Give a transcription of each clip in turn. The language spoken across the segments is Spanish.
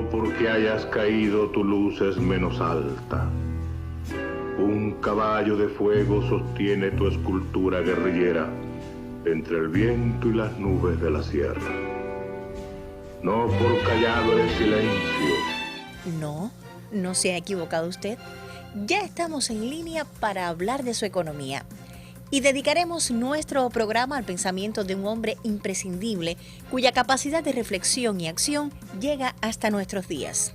No porque hayas caído tu luz es menos alta. Un caballo de fuego sostiene tu escultura guerrillera entre el viento y las nubes de la sierra. No por callado el silencio. No, no se ha equivocado usted. Ya estamos en línea para hablar de su economía. Y dedicaremos nuestro programa al pensamiento de un hombre imprescindible cuya capacidad de reflexión y acción llega hasta nuestros días.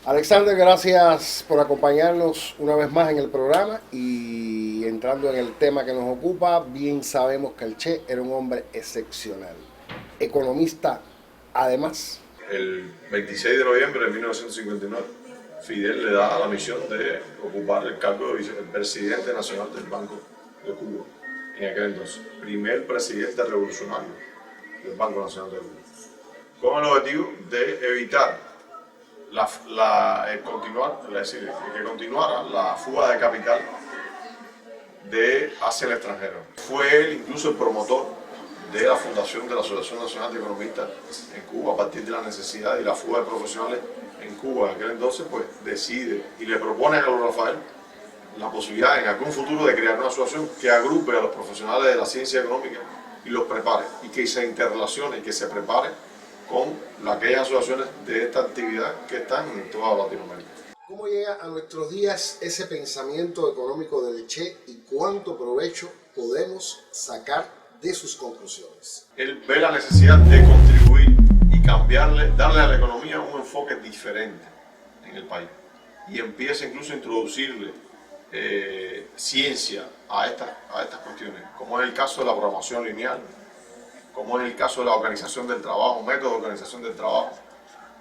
Alexander, gracias por acompañarnos una vez más en el programa y entrando en el tema que nos ocupa, bien sabemos que el Che era un hombre excepcional, economista además. El 26 de noviembre de 1959, Fidel le da la misión de ocupar el cargo de vicepresidente nacional del Banco de Cuba, en aquel entonces, primer presidente revolucionario del Banco Nacional de Cuba, con el objetivo de evitar que continuara la fuga de capital hacia el extranjero. Fue él incluso el promotor de la fundación de la Asociación Nacional de Economistas en Cuba a partir de la necesidad y la fuga de profesionales en Cuba. En aquel entonces pues decide y le propone a Carlos Rafael la posibilidad en algún futuro de crear una asociación que agrupe a los profesionales de la ciencia económica y los prepare y que se interrelacione y que se prepare con aquellas asociaciones de esta actividad que están en toda Latinoamérica. ¿Cómo llega a nuestros días ese pensamiento económico del Che y cuánto provecho podemos sacar de sus conclusiones? Él ve la necesidad de contribuir y darle a la economía un enfoque diferente en el país y empieza incluso a introducirle ciencia a estas cuestiones, como es el caso de la programación lineal, como es el caso de la organización del trabajo, método de organización del trabajo,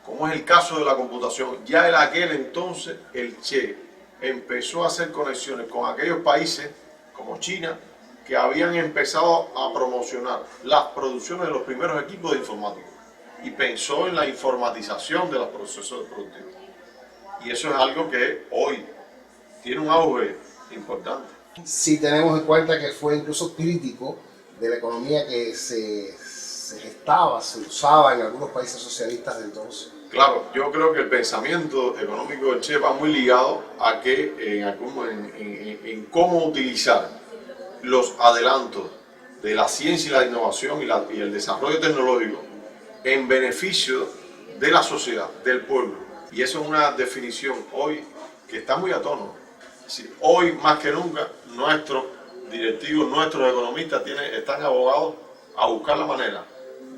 como es el caso de la computación. Ya en aquel entonces el Che empezó a hacer conexiones con aquellos países como China que habían empezado a promocionar las producciones de los primeros equipos de informática y pensó en la informatización de los procesos productivos. Y eso es algo que hoy tiene un auge importante. Si tenemos en cuenta que fue incluso crítico de la economía que se gestaba, se usaba en algunos países socialistas de entonces. Claro, yo creo que el pensamiento económico del Che va muy ligado a que en cómo utilizar los adelantos de la ciencia y la innovación y el desarrollo tecnológico en beneficio de la sociedad, del pueblo. Y eso es una definición hoy que está muy a tono. Es decir, hoy más que nunca nuestros directivos, nuestros economistas están abogados a buscar la manera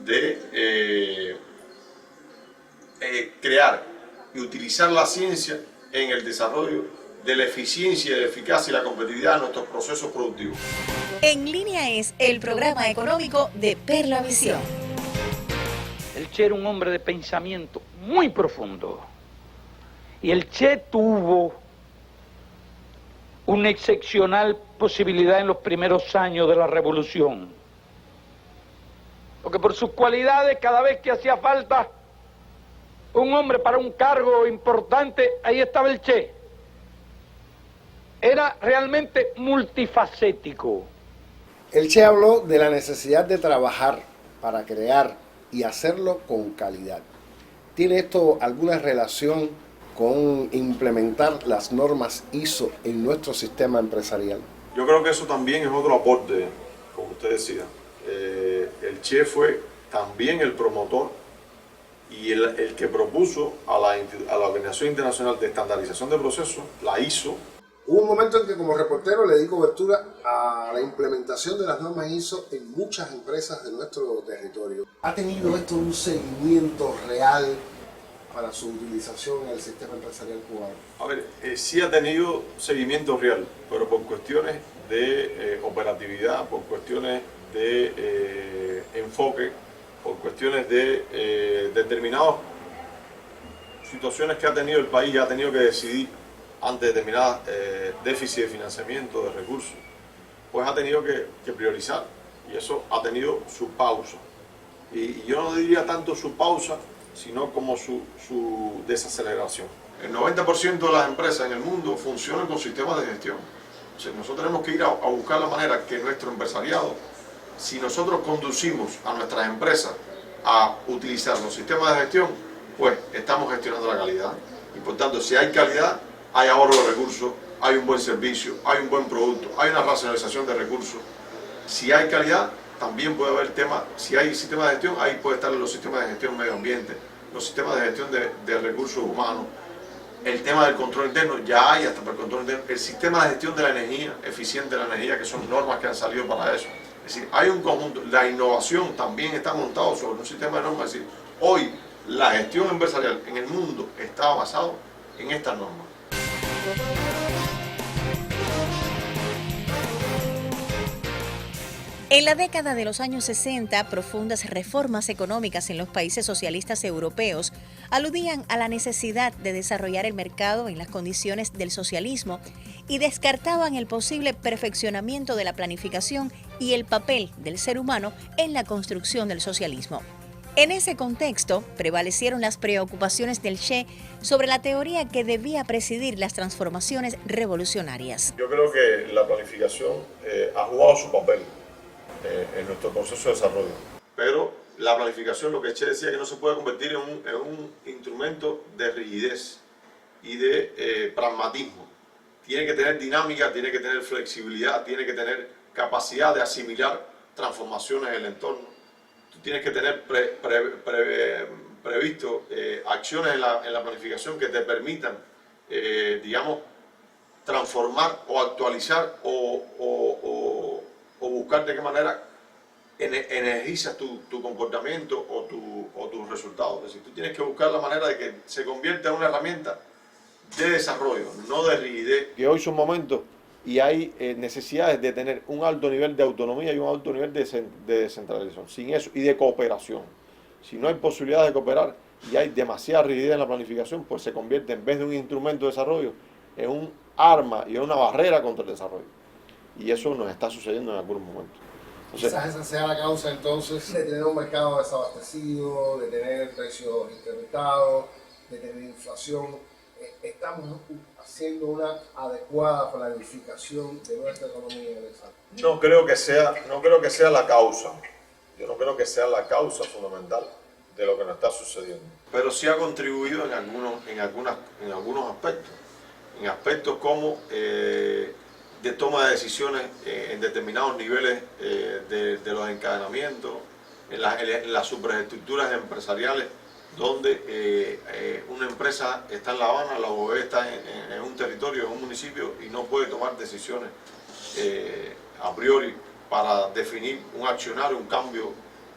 de crear y utilizar la ciencia en el desarrollo de la eficiencia, la eficacia y la competitividad de nuestros procesos productivos. En línea es el programa económico de Perla Visión. El Che era un hombre de pensamiento muy profundo y el Che tuvo una excepcional posibilidad en los primeros años de la revolución, porque por sus cualidades, cada vez que hacía falta un hombre para un cargo importante, ahí estaba el Che. Era realmente multifacético. El Che habló de la necesidad de trabajar para crear y hacerlo con calidad. ¿Tiene esto alguna relación con implementar las normas ISO en nuestro sistema empresarial? Yo creo que eso también es otro aporte, como usted decía. El Che fue también el promotor y el que propuso a la Organización Internacional de Estandarización de Procesos, la ISO. Hubo un momento en que como reportero le di cobertura a la implementación de las normas ISO en muchas empresas de nuestro territorio. ¿Ha tenido esto un seguimiento real para su utilización en el sistema empresarial cubano? A ver, sí ha tenido seguimiento real, pero por cuestiones de operatividad, por cuestiones de enfoque, por cuestiones de determinadas situaciones que ha tenido el país y ha tenido que decidir ante determinadas déficit de financiamiento, de recursos, pues ha tenido que priorizar, y eso ha tenido su pausa. Y yo no diría tanto su pausa, sino como su desaceleración. El 90% de las empresas en el mundo funcionan con sistemas de gestión. O sea, nosotros tenemos que ir a buscar la manera que nuestro empresariado, si nosotros conducimos a nuestras empresas a utilizar los sistemas de gestión, pues estamos gestionando la calidad. Y por tanto, si hay calidad, hay ahorro de recursos, hay un buen servicio, hay un buen producto, hay una racionalización de recursos. Si hay calidad, también puede haber temas, si hay sistemas de gestión, ahí puede estar los sistemas de gestión medio ambiente, los sistemas de gestión de recursos humanos, el tema del control interno, ya hay hasta para el control interno, el sistema de gestión de la energía, eficiente de la energía, que son normas que han salido para eso. Es decir, hay un conjunto, la innovación también está montado sobre un sistema de normas. Es decir, hoy la gestión empresarial en el mundo está basado en estas normas. En la década de los años 60, profundas reformas económicas en los países socialistas europeos aludían a la necesidad de desarrollar el mercado en las condiciones del socialismo y descartaban el posible perfeccionamiento de la planificación y el papel del ser humano en la construcción del socialismo. En ese contexto, prevalecieron las preocupaciones del Che sobre la teoría que debía presidir las transformaciones revolucionarias. Yo creo que la planificación ha jugado su papel en nuestro proceso de desarrollo. Pero la planificación, lo que Che decía, que no se puede convertir en un instrumento de rigidez y de pragmatismo. Tiene que tener dinámica, tiene que tener flexibilidad, tiene que tener capacidad de asimilar transformaciones en el entorno. Tú tienes que tener previsto acciones en la planificación que te permitan, digamos, transformar o actualizar o buscar de qué manera energizas tu comportamiento o tus resultados. Es decir, tú tienes que buscar la manera de que se convierta en una herramienta de desarrollo, no de rigidez. Que hoy son momentos y hay necesidades de tener un alto nivel de autonomía y un alto nivel de descentralización. Sin eso, y de cooperación. Si no hay posibilidad de cooperar y hay demasiada rigidez en la planificación, pues se convierte, en vez de un instrumento de desarrollo, en un arma y en una barrera contra el desarrollo. Y eso nos está sucediendo en algunos momentos. Entonces, quizás esa sea la causa entonces de tener un mercado desabastecido, de tener precios incrementados, de tener inflación. Estamos haciendo una adecuada planificación de nuestra economía. No creo que sea la causa. Yo no creo que sea la causa fundamental de lo que nos está sucediendo. Pero sí ha contribuido en algunos aspectos. En aspectos como de toma de decisiones en determinados niveles de los encadenamientos, en las superestructuras empresariales, donde una empresa está en La Habana, la OEB está en un territorio, en un municipio, y no puede tomar decisiones a priori para definir un accionar, un cambio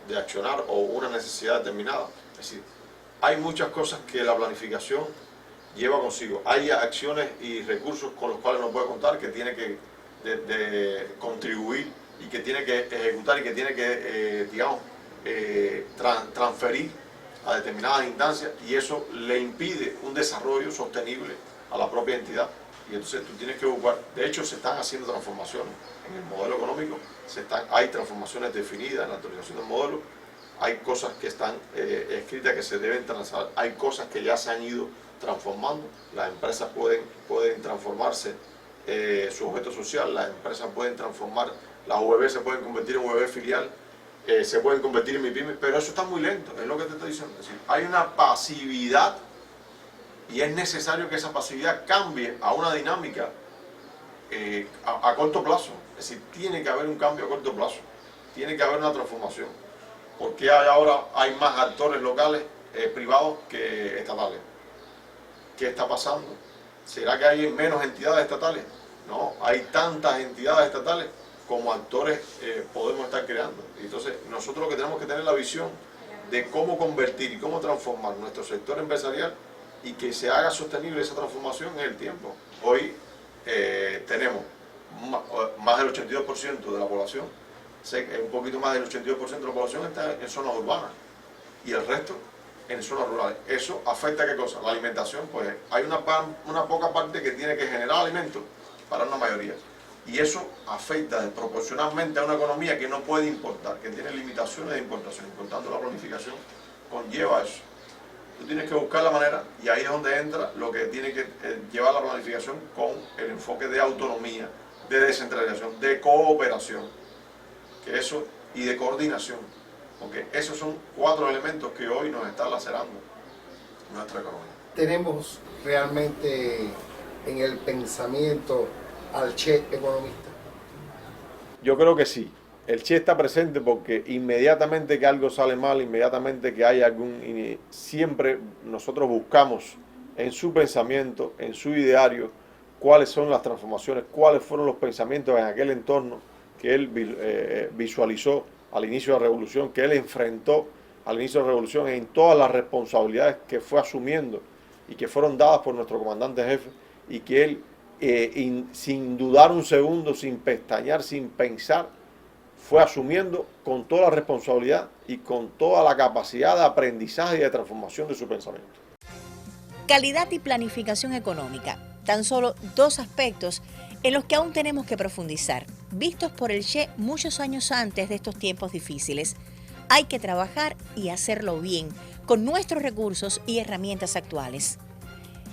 de accionar o una necesidad determinada. Es decir, hay muchas cosas que la planificación lleva consigo. Hay acciones y recursos con los cuales no puede contar, que tiene que contribuir y que tiene que ejecutar y que tiene que, digamos, transferir a determinadas instancias, y eso le impide un desarrollo sostenible a la propia entidad. Y entonces tú tienes que buscar, de hecho se están haciendo transformaciones en el modelo económico, hay transformaciones definidas en la actualización del modelo, hay cosas que están escritas que se deben transar, hay cosas que ya se han ido transformando, las empresas pueden transformarse su objeto social, las empresas pueden transformar, las UEB se pueden convertir en UEB filial, se pueden convertir en MIPYME, pero eso está muy lento, es lo que te estoy diciendo. Es decir, hay una pasividad y es necesario que esa pasividad cambie a una dinámica a corto plazo. Es decir, tiene que haber un cambio a corto plazo, tiene que haber una transformación, porque ahora hay más actores locales, privados que estatales. ¿Qué está pasando? ¿Será que hay menos entidades estatales? No, hay tantas entidades estatales como actores podemos estar creando. Y entonces nosotros lo que tenemos que tener la visión de cómo convertir y cómo transformar nuestro sector empresarial y que se haga sostenible esa transformación en el tiempo. Hoy tenemos más del 82% de la población, un poquito más del 82% de la población está en zonas urbanas, y el resto en zonas rurales. Eso afecta ¿a qué cosa? La alimentación, pues hay una poca parte que tiene que generar alimentos para una mayoría. Y eso afecta desproporcionalmente a una economía que no puede importar, que tiene limitaciones de importación. Por tanto, la planificación conlleva eso. Tú tienes que buscar la manera, y ahí es donde entra lo que tiene que llevar la planificación con el enfoque de autonomía, de descentralización, de cooperación, que eso, y de coordinación, porque esos son 4 elementos que hoy nos están lacerando nuestra economía. ¿Tenemos realmente en el pensamiento al Che economista? Yo creo que sí. El Che está presente porque inmediatamente que algo sale mal, inmediatamente que hay siempre nosotros buscamos en su pensamiento, en su ideario, cuáles son las transformaciones, cuáles fueron los pensamientos en aquel entorno que él visualizó al inicio de la revolución, que él enfrentó al inicio de la revolución en todas las responsabilidades que fue asumiendo y que fueron dadas por nuestro comandante jefe, y que él, sin dudar un segundo, sin pestañear, sin pensar, fue asumiendo con toda la responsabilidad y con toda la capacidad de aprendizaje y de transformación de su pensamiento. Calidad y planificación económica, tan solo 2 aspectos en los que aún tenemos que profundizar, vistos por el Che muchos años antes de estos tiempos difíciles. Hay que trabajar y hacerlo bien, con nuestros recursos y herramientas actuales.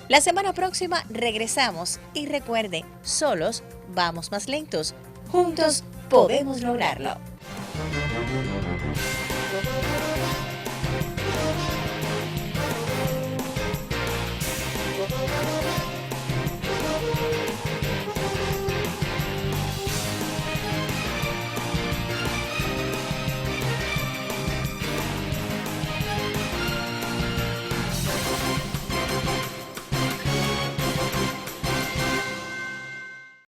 La semana próxima regresamos y recuerde, solos vamos más lentos, juntos podemos lograrlo.